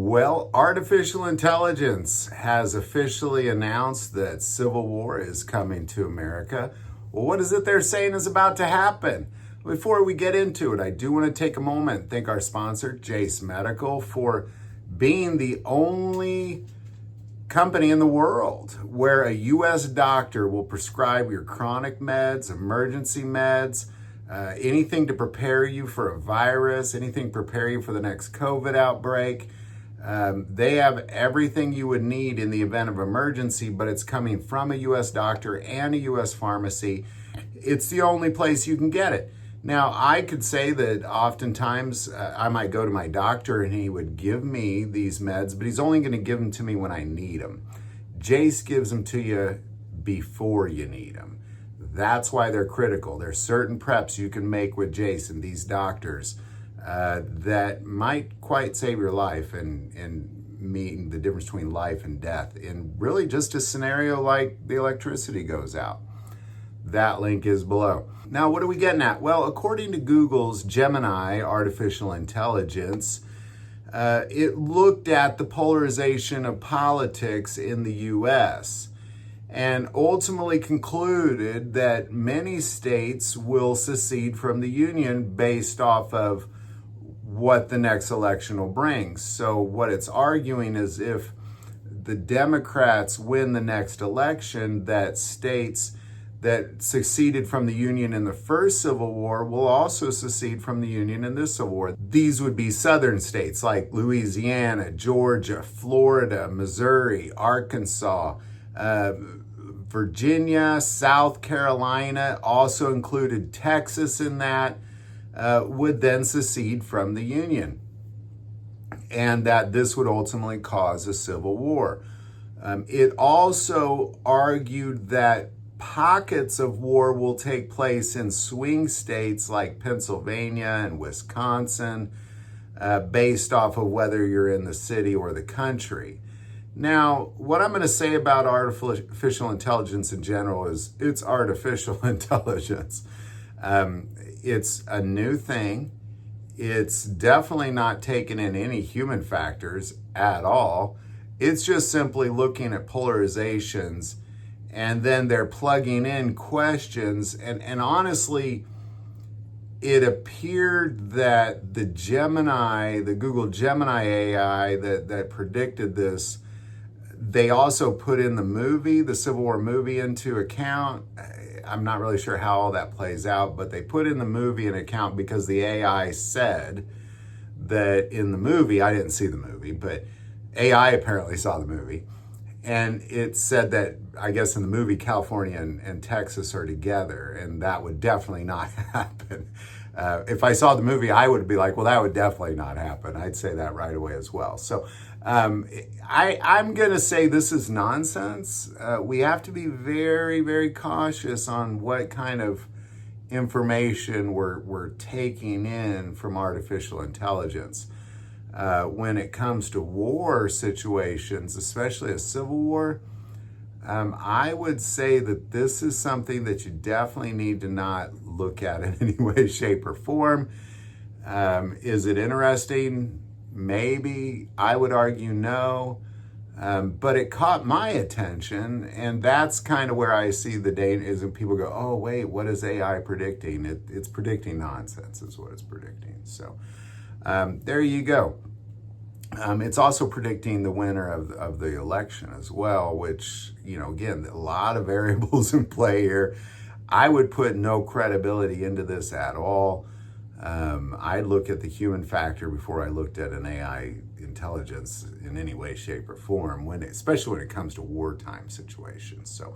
Well, artificial intelligence has officially announced that civil war is coming to America. Well, what is it they're saying is about to happen? Before we get into it, I do want to take a moment and thank our sponsor, Jace Medical, for being the only company in the world where a U.S. doctor will prescribe your chronic meds, emergency meds, anything to prepare you for a virus, anything to prepare you for the next COVID outbreak. They have everything you would need in the event of emergency, but it's coming from a U.S. doctor and a U.S. pharmacy. It's the only place you can get it. Now, I could say that oftentimes I might go to my doctor and he would give me these meds, but he's only going to give them to me when I need them. Jace gives them to you before you need them. That's why they're critical. There's certain preps you can make with Jace and these doctors that might quite save your life and mean the difference between life and death in really just a scenario like the electricity goes out. That link is below. Now, what are we getting at? Well, according to Google's Gemini artificial intelligence, it looked at the polarization of politics in the U.S. and ultimately concluded that many states will secede from the Union based off of what the next election will bring. So what it's arguing is if the Democrats win the next election, that states that seceded from the Union in the first Civil War will also secede from the Union in this Civil War. These would be southern states like Louisiana, Georgia, Florida, Missouri, Arkansas, Virginia, South Carolina, also included Texas in that, would then secede from the Union. And that this would ultimately cause a civil war. It also argued that pockets of war will take place in swing states like Pennsylvania and Wisconsin, based off of whether you're in the city or the country. Now, what I'm going to say about artificial intelligence in general is it's artificial intelligence. It's a new thing. It's definitely not taking in any human factors at all. It's just simply looking at polarizations, and then they're plugging in questions. And honestly, it appeared that the Google Gemini AI that predicted this, they also put in the Civil War movie into account. I'm not really sure how all that plays out, but they put in the movie in account because the AI said that in the movie, I didn't see the movie, but AI apparently saw the movie. And it said that, I guess in the movie, California and Texas are together, and that would definitely not happen. If I saw the movie, I would be like, well, that would definitely not happen. I'd say that right away as well. So I'm going to say this is nonsense. We have to be very, very cautious on what kind of information we're taking in from artificial intelligence. When it comes to war situations, especially a civil war, I would say that this is something that you definitely need to not look at in any way, shape, or form. Is it interesting? Maybe. I would argue no. But it caught my attention, and that's kind of where I see the danger is when people go, oh, wait, what is AI predicting? It's predicting nonsense is what it's predicting. So there you go. It's also predicting the winner of the election as well, which, again, a lot of variables in play here. I would put no credibility into this at all. I look at the human factor before I looked at an AI intelligence in any way, shape, or form, especially when it comes to wartime situations. So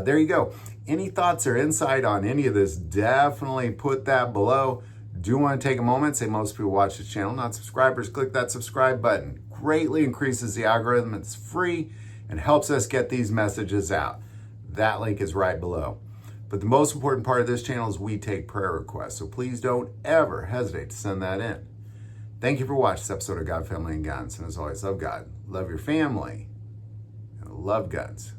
there you go. Any thoughts or insight on any of this, definitely put that below. Do want to take a moment, say most people watch this channel, not subscribers, click that subscribe button. Greatly increases the algorithm. It's free and helps us get these messages out. That link is right below. But the most important part of this channel is we take prayer requests. So please don't ever hesitate to send that in. Thank you for watching this episode of God, Family, and Guns. And as always, love God, love your family, and love guns.